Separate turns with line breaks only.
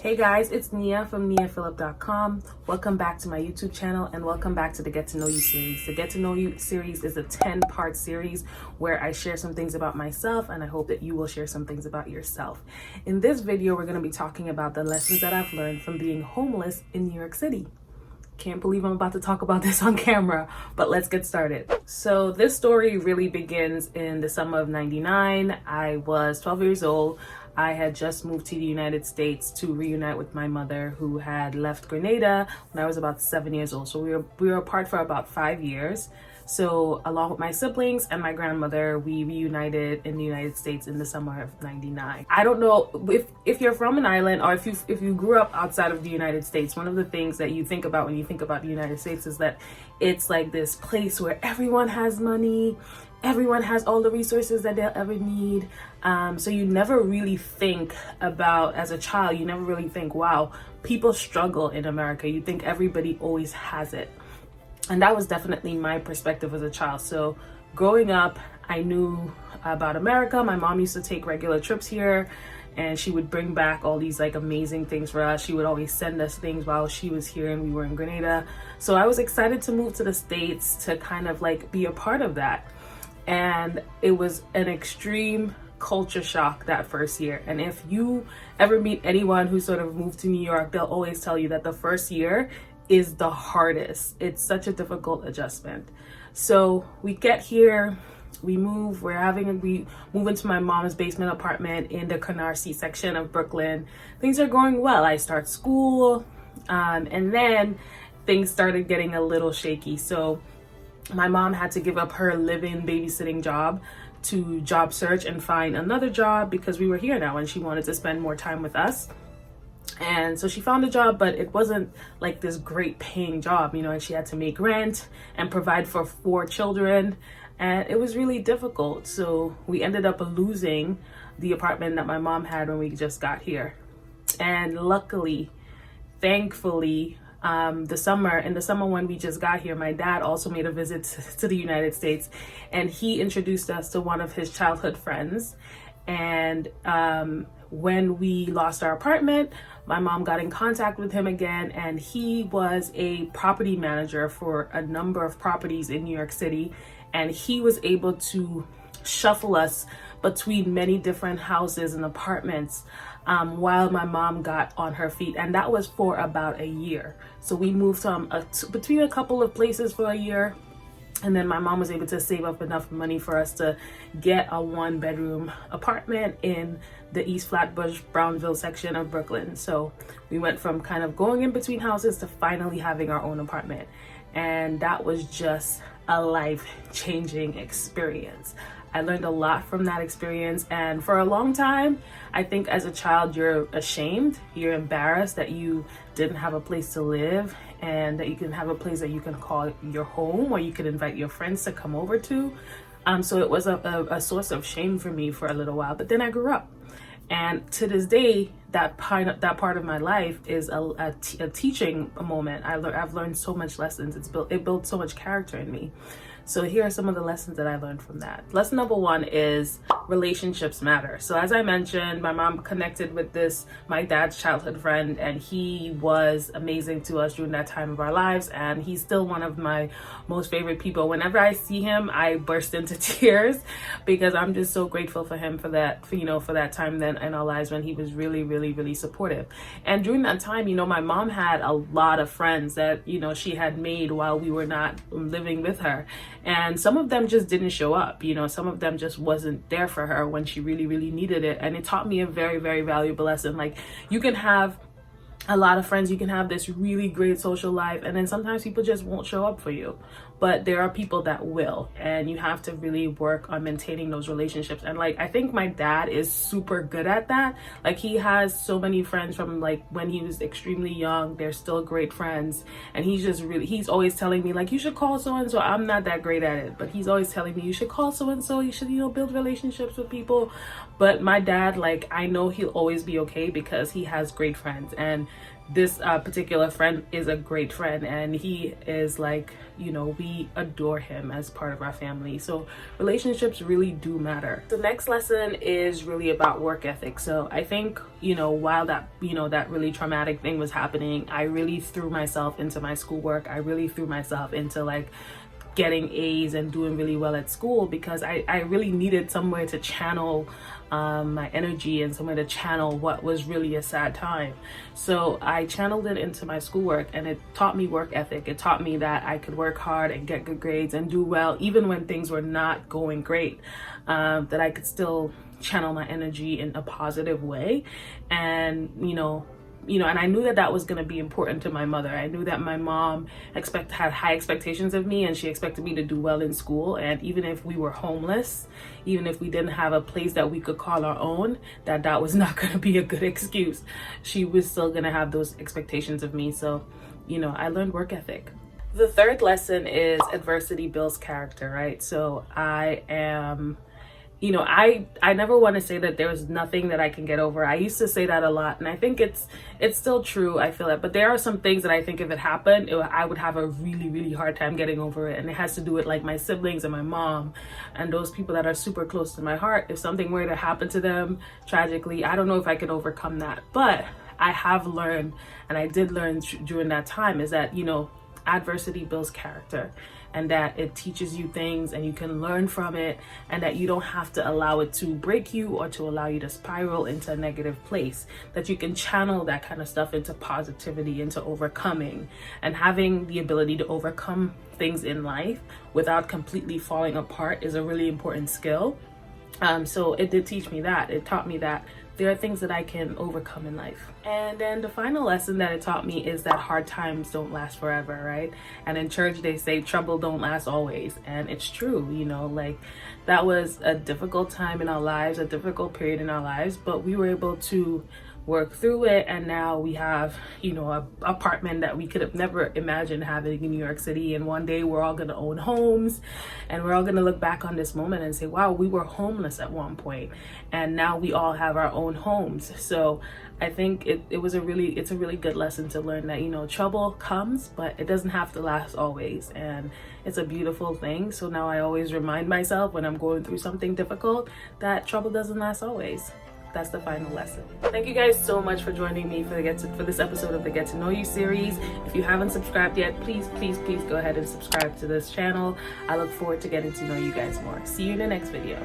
Hey guys, it's Nia from niaphillip.com. Welcome back to my YouTube channel and welcome back to the Get to Know You series. The Get to Know You series is a 10-part series where I share some things about myself and I hope that you will share some things about yourself. In this video, we're going to be talking about the lessons that I've learned from being homeless in New York City. Can't believe I'm about to talk about this on camera, but let's get started. So this story really begins in the summer of ¡99. I was 12 years old. I had just moved to the United States to reunite with my mother who had left Grenada when I was about 7 years old. So we were apart for about 5 years. So along with my siblings and my grandmother, we reunited in the United States in the summer of '99. I don't know if you're from an island or if you grew up outside of the United States, one of the things that you think about when you think about the United States is that it's like this place where everyone has money, everyone has all the resources that they'll ever need. So you never really think about, as a child, you never really think, wow, people struggle in America. You think everybody always has it. And that was definitely my perspective as a child. So growing up, I knew about America. My mom used to take regular trips here and she would bring back all these like amazing things for us. She would always send us things while she was here and we were in Grenada. So I was excited to move to the States to kind of like be a part of that. And it was an extreme culture shock that first year. And if you ever meet anyone who sort of moved to New York, they'll always tell you that the first year is the hardest. It's such a difficult adjustment. So we get here, we move into my mom's basement apartment in the Canarsie section of Brooklyn. Things are going well. I start school, and then things started getting a little shaky. So my mom had to give up her live-in babysitting job to job search and find another job because we were here now and she wanted to spend more time with us. And so she found a job, but it wasn't like this great paying job, you know, and she had to make rent and provide for 4 children. And it was really difficult. So we ended up losing the apartment that my mom had when we just got here. And luckily, thankfully, in the summer when we just got here, my dad also made a visit to the United States and he introduced us to one of his childhood friends. And when we lost our apartment, my mom got in contact with him again, and he was a property manager for a number of properties in New York City, and he was able to shuffle us between many different houses and apartments while my mom got on her feet, and that was for about a year. So we moved between a couple of places for a year. And then my mom was able to save up enough money for us to get a 1-bedroom apartment in the East Flatbush, Brownville section of Brooklyn. So we went from kind of going in between houses to finally having our own apartment. And that was just a life-changing experience. I learned a lot from that experience. And for a long time, I think as a child, you're ashamed, you're embarrassed that you didn't have a place to live and that you can have a place that you can call your home or you can invite your friends to come over to. So it was a source of shame for me for a little while, but then I grew up. And to this day, that part of my life is a teaching moment. I've learned so much lessons. It built so much character in me. So here are some of the lessons that I learned from that. Lesson number 1 is relationships matter. So as I mentioned, my mom connected with my dad's childhood friend, and he was amazing to us during that time of our lives. And he's still one of my most favorite people. Whenever I see him, I burst into tears because I'm just so grateful for him for that time then in our lives when he was really, really, really supportive. And during that time, my mom had a lot of friends that, she had made while we were not living with her. And some of them just didn't show up, some of them just wasn't there for her when she really, really needed it. And it taught me a very, very valuable lesson. Like, you can have a lot of friends, you can have this really great social life, and then sometimes people just won't show up for you. But there are people that will, and you have to really work on maintaining those relationships. And like, I think my dad is super good at that. Like, he has so many friends from like when he was extremely young. They're still great friends, and he's always telling me like, you should call so and so. I'm not that great at it, but he's always telling me you should call so and so, you should build relationships with people. But my dad, like, I know he'll always be okay because he has great friends, and this particular friend is a great friend, and he is like, you know, we adore him as part of our family. So relationships really do matter. The next lesson is really about work ethic. So I think, you know, while that, you know, that really traumatic thing was happening, I really threw myself into my schoolwork. I really threw myself into like getting A's and doing really well at school, because I really needed somewhere to channel my energy and somewhere to channel what was really a sad time. So I channeled it into my schoolwork, and it taught me work ethic. It taught me that I could work hard and get good grades and do well even when things were not going great, that I could still channel my energy in a positive way. And and I knew that that was going to be important to my mother. I knew that my mom had high expectations of me, and she expected me to do well in school. And even if we were homeless, even if we didn't have a place that we could call our own, that was not going to be a good excuse. She was still going to have those expectations of me. So, you know, I learned work ethic. The third lesson is adversity builds character, right? So I am... You know, I never want to say that there's nothing that I can get over. I used to say that a lot, and I think it's still true. I feel it, but there are some things that I think if it happened, I would have a really, really hard time getting over it. And it has to do with like my siblings and my mom and those people that are super close to my heart. If something were to happen to them tragically, I don't know if I could overcome that. But I have learned, and I did learn during that time, is that, you know, adversity builds character, and that it teaches you things and you can learn from it, and that you don't have to allow it to break you or to allow you to spiral into a negative place, that you can channel that kind of stuff into positivity, into overcoming, and having the ability to overcome things in life without completely falling apart is a really important skill. So it did teach me that. It taught me that there are things that I can overcome in life. And then the final lesson that it taught me is that hard times don't last forever, right? And in church, they say trouble don't last always. And it's true, you know, like that was a difficult time in our lives, a difficult period in our lives, but we were able to work through it. And now we have, you know, an apartment that we could have never imagined having in New York City. And one day we're all going to own homes, and we're all going to look back on this moment and say, wow, we were homeless at one point, and now we all have our own homes. So I think it's a really good lesson to learn that, you know, trouble comes, but it doesn't have to last always. And it's a beautiful thing. So now I always remind myself when I'm going through something difficult that trouble doesn't last always. That's the final lesson. Thank you guys so much for joining me for this episode of the Get to Know You series. If you haven't subscribed yet, please go ahead and subscribe to this channel. I look forward to getting to know you guys more. See you in the next video.